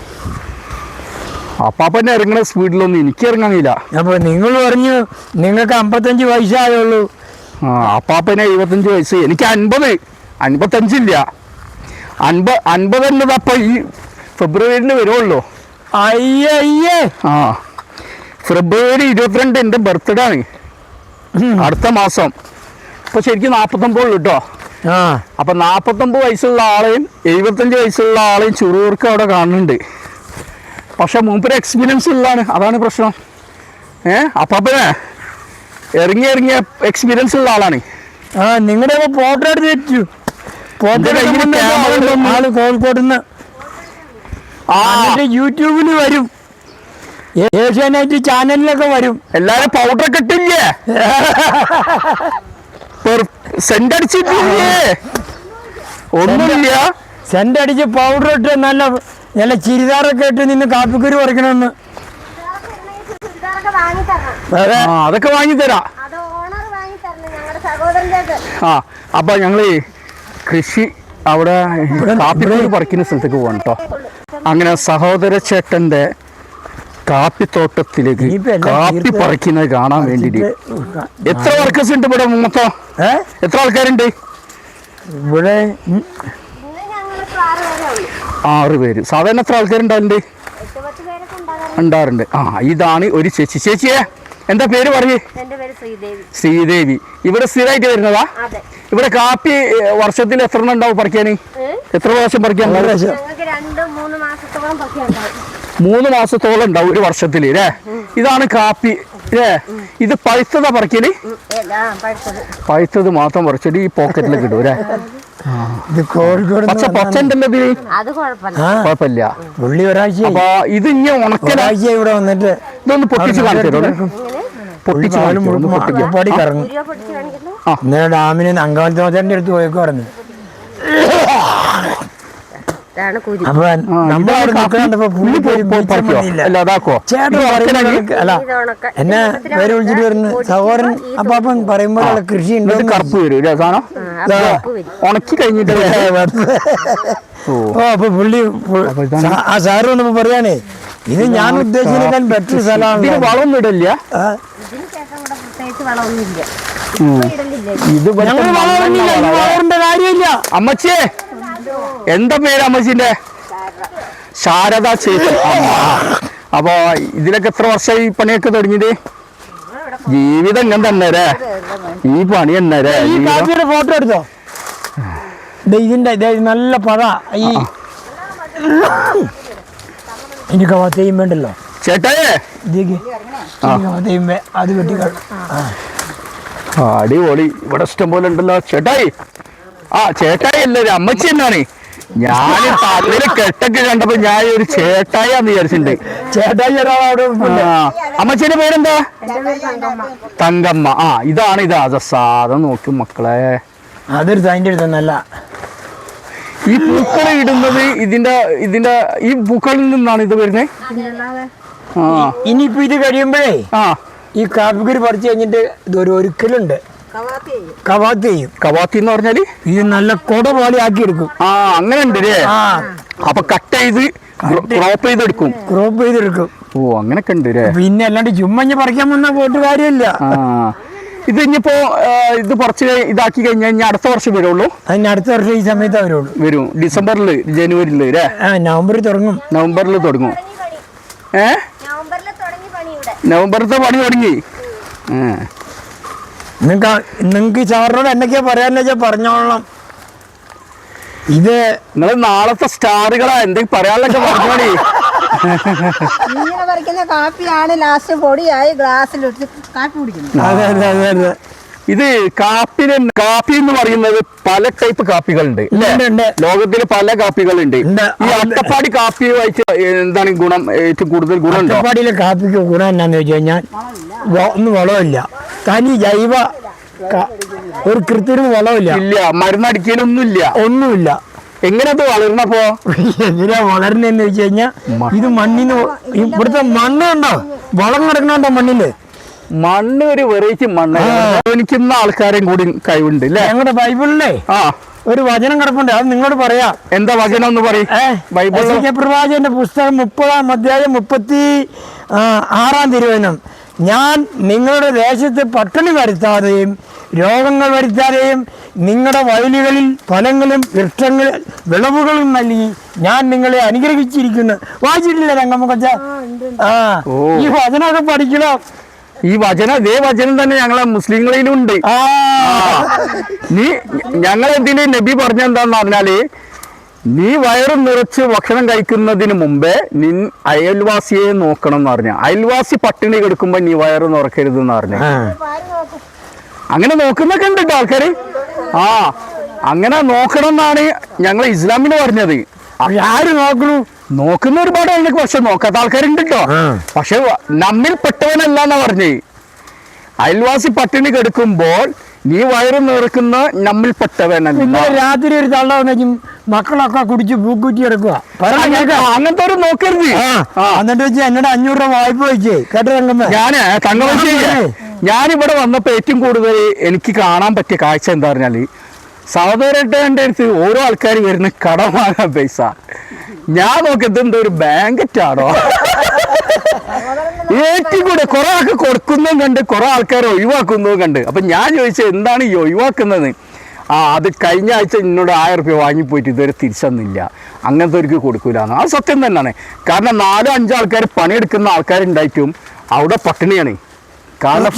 അപ്പാപ്പന്നെ ഇറങ്ങുന്ന സ്പീഡിലൊന്നും എനിക്ക് ഇറങ്ങാനില്ല. അപ്പോൾ നിങ്ങൾ പറഞ്ഞു നിങ്ങൾക്ക് 55 വയസ്സായുള്ളൂ. അപ്പാപ്പനെ 75 വയസ്സ്, എനിക്ക് 50, 55 ഇല്ല. 50 എന്നത് അപ്പോൾ ഈ ഫെബ്രുവരിയിൽ വരുള്ളൂ. അയ്യേ ഫെബ്രുവരി 22 എൻ്റെ ബർത്ത്ഡേ ആണ്, അടുത്ത മാസം. ഇപ്പോൾ ശരിക്കും 49 കേട്ടോ. അപ്പം 49 വയസ്സുള്ള ആളെയും 75 വയസ്സുള്ള ആളെയും ചുറുവർക്ക് അവിടെ കാണുന്നുണ്ട്. പക്ഷെ മൂപ്പര് എക്സ്പീരിയൻസ് ഉള്ളതാണ്, അതാണ് പ്രശ്നം. അപ്പാപ്പനെ ഇറങ്ങിയ എക്സ്പീരിയൻസ് ഉള്ള ആളാണ്. നിങ്ങളുടെ ഫോട്ടോ എടുത്ത് ആള് കോഴിക്കോട് നിന്ന് യൂട്യൂബിൽ വരും, ഏഷ്യാനെറ്റ് ചാനലിലൊക്കെ വരും. എല്ലാരും പൗഡർ കിട്ടില്ലേ, സെന്റ് അടിച്ചിട്ടില്ലേ, ഒന്നുമില്ല. സെന്റ് അടിച്ച് പൗഡർ ഇട്ട് നല്ല ചിരിതാറൊക്കെ ഇട്ട് നിന്ന് കാപ്പിക്കുരു പറിക്കണമെന്ന്. അതൊക്കെ വാങ്ങിത്തരാം. അപ്പൊ ഞങ്ങള് കൃഷി അവിടെ കാപ്പിക്കുരു പറിക്കുന്ന സ്ഥലത്തേക്ക് പോകണം കേട്ടോ. അങ്ങനെ സഹോദര ചേട്ടന്റെ കാപ്പിത്തോട്ടത്തിലേക്ക് കാപ്പി പറിക്കുന്നത് കാണാൻ വേണ്ടിട്ട് എത്ര വർക്കേഴ്സ് ഉണ്ട് ഇവിടെ മൊത്തം? എത്ര ആൾക്കാരുണ്ട് ഇവിടെ? 6 പേര്. സാധാരണ എത്ര ആൾക്കാരുണ്ടാവുന്നുണ്ട്? ഉണ്ടാറുണ്ട്. ഇതാണ് ഒരു ചേച്ചി. ചേച്ചിയെ എന്താ പേര് പറയേ? ശ്രീദേവി. ഇവിടെ സ്ഥിരമായിട്ട് വരുന്നതാ? ഇവിടെ കാപ്പി വർഷത്തിൽ എത്ര എണ്ണം ഉണ്ടാവും പറിക്കാന്? എത്ര പ്രാവശ്യം പറിക്കാൻ? 3 മാസത്തോളം ഉണ്ടാവും ഒരു വർഷത്തില് അല്ലേ? ഇതാണ് കാപ്പി അല്ലേ? ഇത് പഴുത്തതാ പറിക്കല്? പഴുത്തത് മാത്രം പറിച്ചിട്ട് ഈ പോക്കറ്റിലേക്ക് ഇടും അല്ലേ? പച്ചണ്ടല്ലോ ഇതിന്, കുഴപ്പമില്ല. പുള്ളി ഒരാഴ്ച അപ്പൊ ഇത് ഇനി ഉണക്കലാഴ്ച ഇവിടെ വന്നിട്ട് ഇതൊന്ന് പൊട്ടിച്ച് കാണിച്ചു. പൊട്ടി കറങ്ങും. ഇന്നലെ ഡാമിന് അങ്കവാലത്തോട്ടന്റെ അടുത്ത് പോയേക്ക് പറഞ്ഞു. അപ്പൊ എന്നെ പേര് വിളിച്ചിട്ട് വരുന്നു സഹോദരൻ. അപ്പാപ്പൻ പറയുമ്പോ കൃഷി ഉണ്ട്, കറുപ്പ് വരും സാധനം ഉണക്കി കഴിഞ്ഞിട്ട്. അപ്പൊ പുള്ളി ആ സാറ് വന്നപ്പോ പറയാനേ ഇത് ഞാൻ ഉദ്ദേശിച്ചതിനേക്കാൾ ബെറ്റർ സ്ഥലമാണ്. വളമൊന്നും ഇടില്ല, ഇത് വളമിന്റെ കാര്യമില്ല. അമ്മച്ചേ എന്താ പേര് അമ്മച്ചിന്റെ? ശാരദ ചേച്ചി. അപ്പൊ ഇതിലൊക്കെ എത്ര വർഷമായി പണിയൊക്കെ തുടങ്ങിയത്? ജീവിതം ഇങ്ങനെ തന്നെ അല്ലേ, ഈ പണി തന്നെ അല്ലേ? ഈ കാപ്പിയുടെ ഫോട്ടോ എടുത്തോ? ഇതിന്റെ നല്ല പഴ ഈ എനിക്ക് തെയ്യുമ്പോണ്ടല്ലോ ചേട്ടായേ, അത് വെട്ടി അടിപൊളി. ഇവിടെ ഇഷ്ടം പോലെ ഉണ്ടല്ലോ ചേട്ടായി. ചേട്ടായി അല്ലേ, അമ്മച്ചി എന്നാണ്. ഞാൻ തലയില് കെട്ടൊക്കെ കണ്ടപ്പോ ഞാൻ ഒരു ചേട്ടായാന്ന് വിചാരിച്ചിട്ടുണ്ട്. ചേട്ടായി അമ്മച്ചിന്റെ പേരെന്താ? തങ്കമ്മ. ഇതാണ് ഇത് സാധനം നോക്കും മക്കളെ. അതൊരു അതിൻ്റെ അടുത്തൊന്നല്ല. ഈ പൂക്കൾ ഇടുന്നത് ഇതിന്റെ ഈ പൂക്കളിൽ നിന്നാണ് ഇത് വരുന്നത്. ആ ഇനിയിപ്പോ ഇത് കഴിയുമ്പോഴേ ആ ഈ കാപ്പിക്കുരു പറിച്ചു കഴിഞ്ഞിട്ട് ഇതൊരു ഒരിക്കലുണ്ട് കവാത്ത് ചെയ്യും. കവാത്തി എന്ന് പറഞ്ഞാല് ഇത് നല്ല കൊട പോലെ ആക്കി എടുക്കും. ആ അങ്ങനെ ഉണ്ട് അല്ലേ. അപ്പൊ കട്ട് ചെയ്ത് ക്രോപ്പ് ചെയ്തെടുക്കും. ക്രോപ്പ് ചെയ്തെടുക്കും. ഓ അങ്ങനൊക്കെ ഉണ്ട് അല്ലേ. പിന്നെ അല്ലാണ്ട് ചുമ്മഞ്ഞ് പറിക്കാൻ വന്നാൽ പോയിട്ട് കാര്യമില്ല. ഇത് ഇനിയിപ്പോ ഇത് കുറച്ച് ഇതാക്കി കഴിഞ്ഞാൽ ഇനി അടുത്ത വർഷം വരുള്ളൂ. അതിന് അടുത്ത വർഷം ഈ സമയത്ത് വരുള്ളൂ. വരും ഡിസംബറിൽ ജനുവരിയിൽ അല്ലേ. നവംബറിൽ തുടങ്ങും. നവംബറിൽ തുടങ്ങും. നവംബറിലത്തെ പണി തുടങ്ങി. നിങ്ങക്ക് സാറിനോട് എന്തൊക്കെയാ പറയാന്ന് വെച്ചാൽ പറഞ്ഞോളാം. ഇത് നിങ്ങൾ നാളത്തെ സ്റ്റാറുകളാ എന്തെങ്കിലും പറയാനൊക്കെ പറഞ്ഞോളി. ഇങ്ങനെ പറിക്കുന്ന കാപ്പിയാണ് ലാസ്റ്റ് പൊടിയായി ഗ്ലാസ്സിലിട്ട് കാപ്പി കുടിക്കുന്നത്. അതെ അതെ അതെ അതെ. ഇത് കാപ്പി എന്ന് പറയുന്നത് പല ടൈപ്പ് കാപ്പികളുണ്ട്. ലോകത്തിൽ പല കാപ്പികളുണ്ട്. ഈ അട്ടപ്പാടി കാപ്പി വായിച്ച് എന്താണ് ഗുണം, ഏറ്റവും കൂടുതൽ ഗുണം? അട്ടപ്പാടിയിലെ കാപ്പിക്ക് ഗുണം എന്നാന്ന് വെച്ച് കഴിഞ്ഞാൽ ഒന്നും വളമില്ല, തനി ജൈവ, ഒരു കൃത്രിമ വളമില്ല, ഇല്ല മരുന്നടിക്കലൊന്നുമില്ല, ഒന്നുമില്ല. എങ്ങനെ അത് വളരണപ്പോ? എങ്ങനെയാ വളരുന്നതെന്ന് വെച്ച് കഴിഞ്ഞാൽ ഇത് മണ്ണിന്, ഇവിടുത്തെ മണ്ണ് കണ്ടോ, വളം കിടക്കണോ മണ്ണില്. മണ്ണ് ഒരു വെറൈറ്റി മണ്ണ് എനിക്കുന്ന ആൾക്കാരെയും കൂടി കഴിവുണ്ട് അല്ലേ. ഞങ്ങളുടെ ബൈബിളിലെ ഒരു വചനം കിടപ്പുണ്ട്, അത് നിങ്ങളോട് പറയാം. എന്താ വചനം ഒന്ന് പറയും? ബൈബിൾ പ്രവാചകന്റെ പുസ്തകം 30-ാം അധ്യായം 36-ാം തിരുവചനം. ഞാൻ നിങ്ങളുടെ ദേശത്ത് പട്ടിണി വരുത്താതെയും രോഗങ്ങൾ വരുത്താതെയും നിങ്ങളുടെ വയലുകളിൽ ഫലങ്ങളും വൃക്ഷങ്ങളും വിളവുകളും നൽകി ഞാൻ നിങ്ങളെ അനുഗ്രഹിച്ചിരിക്കുന്നു. വായിച്ചിട്ടില്ല രംഗമ്മ കൊച്ച? ഈ വചനമൊക്കെ പഠിക്കണം. ഈ വചനം, ഇതേ വചനം തന്നെ ഞങ്ങളെ മുസ്ലിങ്ങളിലും ഉണ്ട്. നീ ഞങ്ങളെന്തിന് നബി പറഞ്ഞെന്താന്ന് പറഞ്ഞാല്, നീ വയറ് നിറച്ച് ഭക്ഷണം കഴിക്കുന്നതിന് മുമ്പേ അയൽവാസിയെ നോക്കണം എന്ന് പറഞ്ഞ. അയൽവാസി പട്ടിണി കിടക്കുമ്പോ നീ വയറ് നിറക്കരുത് എന്ന് പറഞ്ഞ. അങ്ങനെ നോക്കുന്നൊക്കെ ഉണ്ട് കേട്ടോ ആൾക്കാര്. അങ്ങനെ നോക്കണം എന്നാണ് ഞങ്ങൾ ഇസ്ലാമിന് പറഞ്ഞത്. ആര് നോക്കണു? നോക്കുന്ന ഒരുപാട് ആൾക്ക്, പക്ഷെ നോക്കാത്ത ആൾക്കാരുണ്ട് കേട്ടോ. പക്ഷെ നമ്മിൽ പെട്ടവനല്ല എന്നാ പറഞ്ഞേ. അയൽവാസി പട്ടിണി കെടുക്കുമ്പോൾ നീ വയറ് നിറക്കുന്ന നമ്മിൽ പെട്ടവനല്ല. രാത്രി ഒരു തള്ള മക്കളൊക്കെ കുടിച്ച് പൂക്കുറ്റി എടുക്കുക, അങ്ങനത്തെ ഒരു നോക്കരുത്. എന്നിട്ട് വെച്ച് എന്നോട് 500 രൂപ വായ്പ വെച്ചേ കേട്ടോ. ഞാനിവിടെ വന്നപ്പോ ഏറ്റവും കൂടുതൽ എനിക്ക് കാണാൻ പറ്റിയ കാഴ്ച എന്താ പറഞ്ഞാല്, സഹോദരന്റെ അടുത്ത് ഓരോ ആൾക്കാർ വരുന്ന കടം വാങ്ങാൻ പൈസ. ഞാൻ നോക്കിയത് എന്തോ ഒരു ബാങ്കറ്റാണോ. ഏറ്റവും കൂടെ കുറെ ആൾക്ക് കൊടുക്കുന്നതും കണ്ട്, കുറെ ആൾക്കാർ ഒഴിവാക്കുന്നതും കണ്ട്. അപ്പൊ ഞാൻ ചോദിച്ചത് എന്താണ് ഈ ഒഴിവാക്കുന്നത്? അത് കഴിഞ്ഞ ആഴ്ച എന്നോട് 1000 രൂപ വാങ്ങിപ്പോയിട്ട് ഇതുവരെ തിരിച്ചൊന്നില്ല, അങ്ങനത്തെ ഒരു കൊടുക്കൂലെന്ന്. അത് സത്യം തന്നെയാണ്. കാരണം 4-5 ആൾക്കാർ പണിയെടുക്കുന്ന ആൾക്കാരുണ്ടായിട്ടും അവിടെ പട്ടിണിയാണ്. കാരണം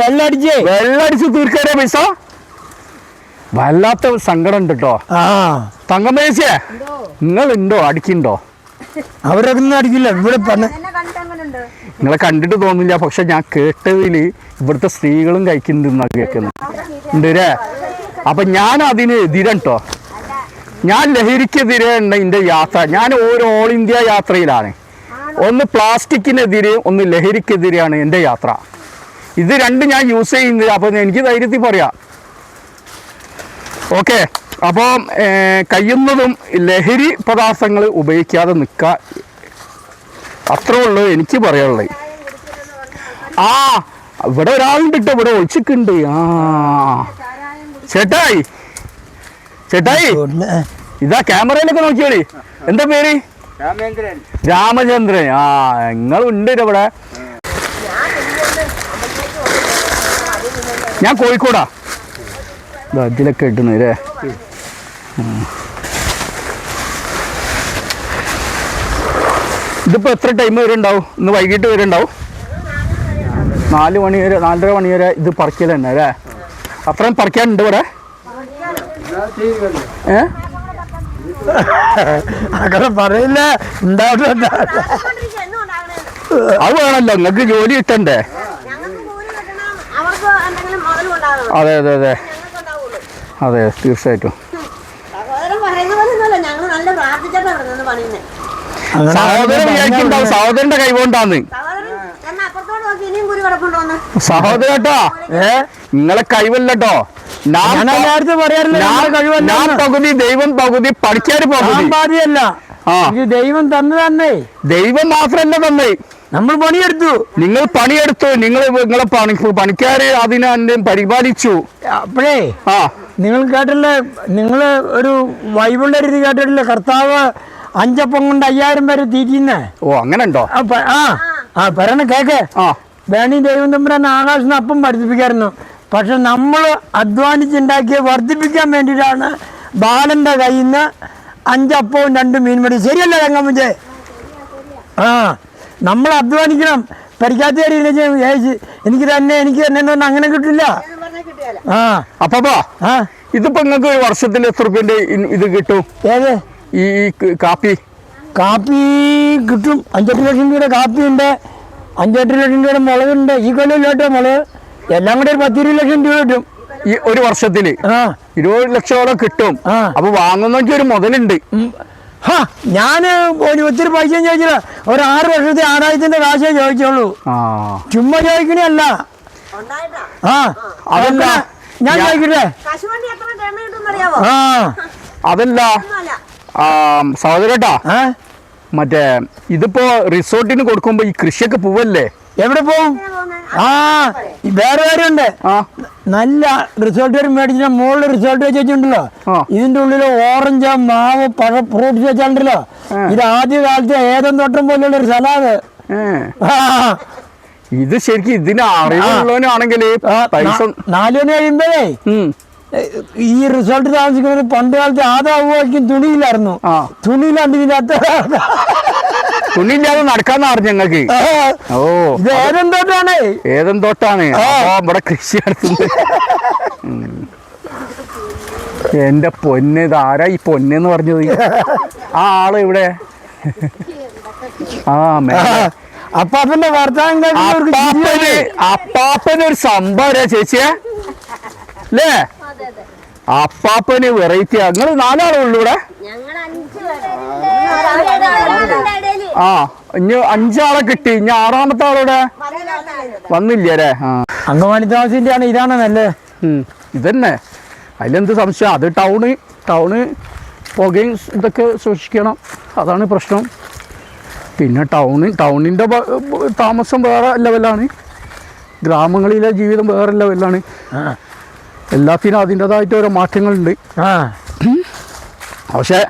വെള്ളടിച്ച് തീർക്കാനേ പൈസ. വല്ലാത്ത സങ്കടം ഉണ്ട് കേട്ടോ. തങ്കമേശേ, നിങ്ങളുണ്ടോ അടിക്കുണ്ടോ? അവരൊന്നും അടിക്കില്ല. ഇവിടെ നിങ്ങളെ കണ്ടിട്ട് തോന്നില്ല, പക്ഷെ ഞാൻ കേട്ടതിൽ ഇവിടുത്തെ സ്ത്രീകളും കഴിക്കുന്നുണ്ടെന്നാണ് കേൾക്കുന്നത് ഉണ്ട് അല്ലേ. അപ്പൊ ഞാൻ അതിന് എതിരാണ് കേട്ടോ. ഞാൻ ലഹരിക്കെതിരെ ഉണ്ട് എൻ്റെ യാത്ര. ഞാൻ ഓൾ ഇന്ത്യ യാത്രയിലാണ്. ഒന്ന് പ്ലാസ്റ്റിക്കിനെതിരെ, ഒന്ന് ലഹരിക്കെതിരെയാണ് എൻ്റെ യാത്ര. ഇത് രണ്ടും ഞാൻ യൂസ് ചെയ്യുന്നത്. അപ്പൊ എനിക്ക് ധൈര്യത്തിൽ പറയാം. ഓക്കെ, അപ്പോൾ കഴിയുന്നതും ലഹരി പദാർത്ഥങ്ങൾ ഉപയോഗിക്കാതെ നിൽക്കുക, അത്രേ ഉള്ളൂ എനിക്ക് പറയാനുള്ളത്. ഇവിടെ ഒരാളുണ്ട് കേട്ടോ, ഇവിടെ ഒളിച്ചിട്ടുണ്ട്. ചേട്ടായി ഇതാ ക്യാമറയിലൊക്കെ നോക്കിയോളി. എന്താ പേര്? രാമചന്ദ്രൻ. നിങ്ങളുണ്ട് ഇവിടെ. ഞാൻ കോഴിക്കോടാ. ഇതിലൊക്കെ ഇട്ടുന്നു അല്ലേ. ഇതിപ്പോ എത്ര ടൈം വരെ ഉണ്ടാവും? ഇന്ന് വൈകിട്ട് വരെ ഉണ്ടാവും. 4 മണി വരെ, 4:30 മണി വരെ ഇത് പറിക്കൽ തന്നെ അല്ലേ. അത്രയും പറിക്കാനുണ്ട് ഇവിടെ. അങ്ങനെ പറയില്ല. അത് വേണല്ലോ, നിങ്ങൾക്ക് ജോലി കിട്ടണ്ടേ. അതെ അതെ അതെ അതെ തീർച്ചയായിട്ടും. സഹോദരൻ വിചാരിക്കുന്നുണ്ടാവും സഹോദരന്റെ കൈകൊണ്ടാന്ന്. സഹോദരട്ടോ, നിങ്ങളെ കൈവല്ലട്ടോ, നേരത്തെ പറയാറില്ല ഞാൻ പകുതി ദൈവം പകുതി പണിക്കാർ പകുതി പാതിയല്ല. ഇത് ദൈവം തന്നതന്നേ. ദൈവം മാത്രല്ല തന്നെ, നമ്മൾ പണിയെടുത്തു. നിങ്ങൾ പണിയെടുത്തു, നിങ്ങളെ പണിക്കാര് അതിനെ പരിപാലിച്ചു. അപ്പോഴേ ആ നിങ്ങൾ കേട്ടില്ലേ, നിങ്ങൾ ഒരു ബൈബിളിന്റെ രീതി കേട്ടിട്ടില്ലേ, കർത്താവ് 5 അപ്പം കൊണ്ട് 5000 പേര് തീറ്റിന്നെ. ഓ അങ്ങനെ ഉണ്ടോ? പറയണ കേക്ക്. വേണി ദൈവം തമ്പുരാൻ ആകാശത്തിന് അപ്പം വർദ്ധിപ്പിക്കായിരുന്നു. പക്ഷെ നമ്മൾ അധ്വാനിച്ചുണ്ടാക്കിയ വർദ്ധിപ്പിക്കാൻ വേണ്ടിയിട്ടാണ് ബാലന്റെ കയ്യിൽ നിന്ന് 5 അപ്പവും 2 മീൻ മേടി. ശരിയല്ല രംഗമ്മച്ചേ? നമ്മൾ അധ്വാനിക്കണം. പരിക്കാത്ത എനിക്ക് തന്നെ അങ്ങനെ കിട്ടില്ല. അപ്പാ ഇതിപ്പോ നിങ്ങൾക്ക് ഒരു വർഷത്തിൽ എത്ര രൂപന്റെ ഇത് കിട്ടും? ഏത് ഈ കാപ്പി കിട്ടും. 5-8 ലക്ഷം രൂപയുടെ കാപ്പിയുണ്ട്, 5-8 ലക്ഷം രൂപയുടെ മുളകുണ്ട്. ഈ കൊല്ലം കേട്ടോ മുളക് എല്ലാം കൂടെ ഒരു 10-20 ലക്ഷം രൂപ കിട്ടും ഈ ഒരു വർഷത്തില്. 20 ലക്ഷത്തോളം കിട്ടും. അപ്പൊ വാങ്ങുന്നെങ്കിൽ ഒരു മുതലുണ്ട്. ഞാന് ഒത്തിരി പൈസ ചോദിച്ചില്ല. ഒരു 6 വർഷത്തെ ആദായത്തിന്റെ കാശേ ചോദിച്ചോളൂ. ചുമ്മാ ചോദിക്കണല്ല. അതല്ല ഞാൻ ചോദിക്കട്ടെ. അതല്ല സഹോദരട്ടാ, മറ്റേ ഇതിപ്പോ റിസോർട്ടിന് കൊടുക്കുമ്പോ ഈ കൃഷിയൊക്കെ പോവല്ലേ? എവിടെ പോവും? വേറെ കാര്യമുണ്ട്. നല്ല റിസോർട്ട് മേടിച്ച മുകളിൽ റിസോർട്ട് വെച്ചിട്ടുണ്ടല്ലോ, ഇതിന്റെ ഉള്ളില് ഓറഞ്ച്, മാവ്, ഫ്രൂട്ട്സ് വെച്ചാണ്ടല്ലോ. ഇത് ആദ്യ കാലത്ത് ഏതം തോട്ടം പോലെയുള്ള ഒരു സ്ഥലമാണ്. ഇത് ശരിക്കും ഇതിന് അറിവുള്ളവനാണെങ്കിൽ 4 മണി കഴിയുമ്പോഴേ ഈ റിസോർട്ട് താമസിക്കുന്നത് പണ്ട് കാലത്ത് ആദാവുമായിരിക്കും തുണിയിലായിരുന്നു. തുണിയിലാണ്ട് ഇതിനകത്ത് തുണിയില്ലാതെ നടക്കാന്ന് പറഞ്ഞു ഞങ്ങൾക്ക്. ഓ ഇത് ഏതം തോട്ടാണ് ഇവിടെ കൃഷി നടത്തുന്നത്. എന്റെ പൊന്ന്, ഇത് ആരാ ഈ പൊന്നെന്ന് പറഞ്ഞത്? ആ ആള് ഇവിടെ അപ്പാപ്പന്റെ വർത്താനം അപ്പാപ്പനൊരു സംഭവം ചേച്ചിയെ അല്ലേ? അപ്പാപ്പന് വെറൈറ്റി. നിങ്ങൾ 4 ആളുള്ളൂ ഇവിടെ? ഇനി 5 ആളെ കിട്ടി. ഇനി 6ാമത്തെ ആളോടെ വന്നില്ല അല്ലേ? അങ്കമാലി താമസിന്റെ ആണ്. ഇതാണ് നല്ലത്. ഇതന്നെ, അതിലെന്ത് സംശയം? അത് ടൗണ് പുകയും ഇതൊക്കെ സൂക്ഷിക്കണം, അതാണ് പ്രശ്നം. പിന്നെ ടൗണിൻ്റെ താമസം വേറെ ലെവലാണ്, ഗ്രാമങ്ങളിലെ ജീവിതം വേറെ ലെവലാണ്. എല്ലാത്തിനും അതിൻ്റെതായിട്ട് ഓരോ മാറ്റങ്ങളുണ്ട്. പക്ഷേ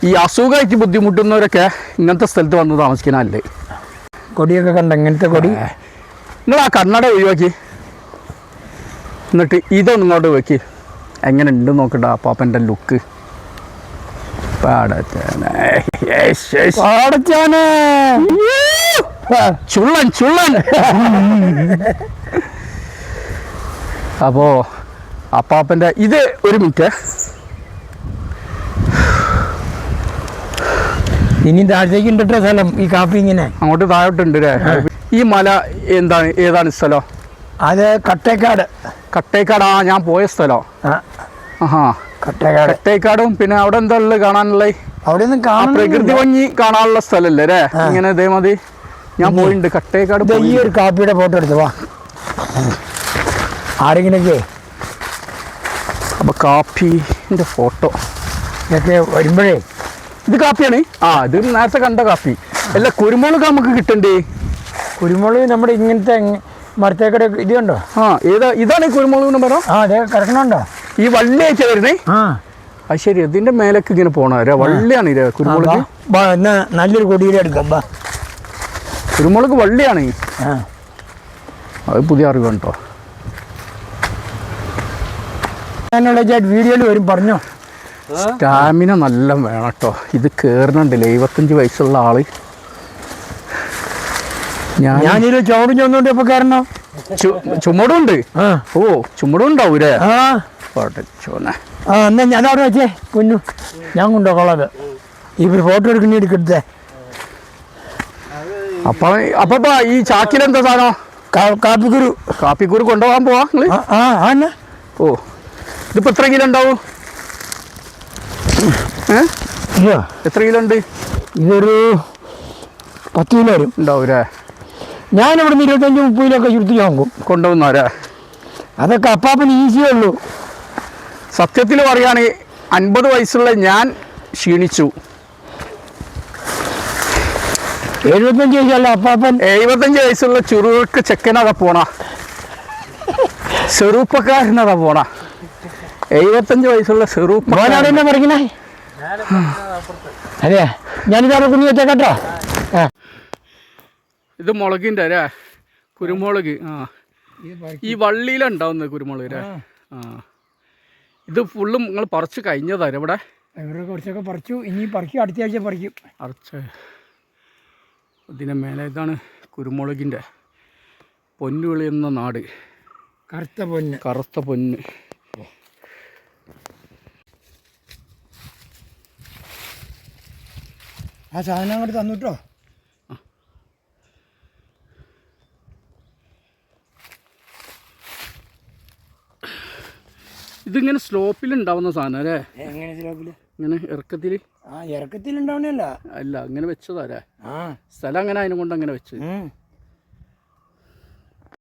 ഈ അസുഖമായിട്ട് ബുദ്ധിമുട്ടുന്നവരൊക്കെ ഇങ്ങനത്തെ സ്ഥലത്ത് വന്ന് താമസിക്കാനല്ലേ. കൊടിയൊക്കെ കണ്ട ഇങ്ങനത്തെ കൊടി. നിങ്ങൾ ആ കണ്ണട ഒഴിവാക്കി, എന്നിട്ട് ഇതൊന്നും ഇങ്ങോട്ട് വെക്കി. എങ്ങനെ ഉണ്ട് നോക്കണ്ട അപ്പാപ്പൻ്റെ ലുക്ക്. ചുള്ളൻ. അപ്പോ അപ്പാപ്പൻ്റെ ഇത് ഒരു മിനിറ്റ്. ഇനി താഴത്തേക്ക് ഉണ്ടോ സ്ഥലം? ഈ കാപ്പി ഇങ്ങനെ അങ്ങോട്ട് താഴോട്ടുണ്ട് അല്ലേ? ഈ മല ഏതാണ് സ്ഥലം? അത് കട്ടേക്കാട്. ഞാൻ പോയ സ്ഥലം. കട്ടേക്കാടും പിന്നെ അവിടെ എന്താ ഉള്ളത് കാണാനുള്ളത്? അവിടെ പ്രകൃതി ഭംഗി കാണാനുള്ള സ്ഥലല്ലേ അല്ലേ? ഇങ്ങനെ ഇതേമതി ഞാൻ പോയിട്ടുണ്ട് കട്ടേക്കാട്. ഈ ഒരു കാപ്പിയുടെ ഫോട്ടോ എടുത്തു വാ ആരെങ്കിലൊക്കെ. അപ്പൊ കാപ്പിന്റെ ഫോട്ടോ ഒക്കെ വരുമ്പോഴേ ഇത് കാപ്പിയാണ്. ഇത് നേരത്തെ കണ്ട കാപ്പി അല്ല. കുരുമുളക് നമുക്ക് കിട്ടണ്ടേ? കുരുമുളക് നമ്മുടെ ഇങ്ങനത്തെ മരത്തേക്കട ഇത് കണ്ടോ? ഇതാണ് കുരുമുളക് എന്ന് പറ. അതെ കിടക്കണുണ്ടോ? ഈ വള്ളി അയച്ച വരുന്നേ? അത് ശരി. ഇതിന്റെ മേലേക്ക് ഇങ്ങനെ പോണ വള്ളിയാണ് ഇത് കുരുമുളക്. നല്ലൊരു കൊടിയുടെ എടുക്കാം. കുരുമുളക് വള്ളിയാണ്. അത് പുതിയ അറിവ് കേട്ടോ. വീഡിയോയിൽ വരും പറഞ്ഞോ. സ്റ്റാമിന നല്ല വേണം കേട്ടോ. ഇത് കേറുന്നുണ്ടല്ലേ 25 വയസ്സുള്ള ആള്. ഞാനിത് ചോടും ചെന്നോണ്ട് ഇപ്പൊ കയറണോ? ചുമടുണ്ട്. ഓ ചുമടും ഉണ്ടാവൂലേ? എന്നാ ഞാൻ അവിടെ വെച്ചേ കുഞ്ഞു, ഞാൻ കൊണ്ടുപോകളത്. ഈ ഫോട്ടോ എടുക്കട്ടെ. അപ്പൊ ഈ ചാക്കിലെന്താ സാധനം? കാപ്പിക്കുരു കൊണ്ടുപോകാൻ പോവാ നിങ്ങള്? ഓ ഇതിപ്പോ എത്ര കിലോ ഉണ്ടാവും? എത്ര കിലോ ഉണ്ട്? ഇതൊരു 10 കിലോ വരും ഉണ്ടാവൂലേ? ഞാനിവിടെ 25-30 കിലോ ഒക്കെ ചുരുത്തി വാങ്ങും കൊണ്ടുപോകുന്നവരാ. അതൊക്കെ അപ്പാപ്പന് ഈസിയേ ഉള്ളൂ. സത്യത്തിൽ പറയുകയാണെങ്കിൽ 50 വയസ്സുള്ള ഞാൻ ക്ഷീണിച്ചു. 75 വയസ്സല്ല അപ്പാപ്പൻ. 75 വയസ്സുള്ള ചുരുക്ക് ചെക്കനതാ പോണ, ചെറുപ്പക്കാരനതാ പോണ. 75 വയസ്സുള്ള മോനാട് തന്നെ പറിക്കണേ. അതെ, ഞാനിതാ കുഞ്ഞു വെച്ചേക്കട്ടോ. ഇത് മുളകിൻ്റെ അല്ലേ, കുരുമുളക്. ആ, ഈ വള്ളിയിലുണ്ടാവുന്നത് കുരുമുളക് അല്ലേ. ആ, ഇത് ഫുള്ളും നിങ്ങൾ പറിച്ച് കഴിഞ്ഞതായിരുന്നു ഇവിടെ? ഇവിടെ കുറച്ചൊക്കെ പറിച്ചു, ഇനി പറിക്കും, അടുത്ത ആഴ്ച പറിക്കും. അറച്ച് ഇതിന് മേലെ ഇതാണ് കുരുമുളകിൻ്റെ പൊന്നു വിളിയുന്ന നാട്, കറുത്ത പൊന്ന്. കറുത്ത പൊന്ന്. ആ സാധനം അങ്ങോട്ട് തന്നിട്ടോ. ഇതിങ്ങനെ സ്ലോപ്പിൽ ഉണ്ടാവുന്ന സാധനം അല്ലേ? എങ്ങനെ സ്ലോപ്പില്? ഇങ്ങനെ ഇറക്കത്തിൽ. ആ, ഇറക്കത്തിൽ ഉണ്ടാവണല്ല. അല്ല, അങ്ങനെ വെച്ചതാ അല്ലേ? ആ, സ്ഥലം അങ്ങനെ അതിനെ കൊണ്ട് അങ്ങനെ വെച്ച്.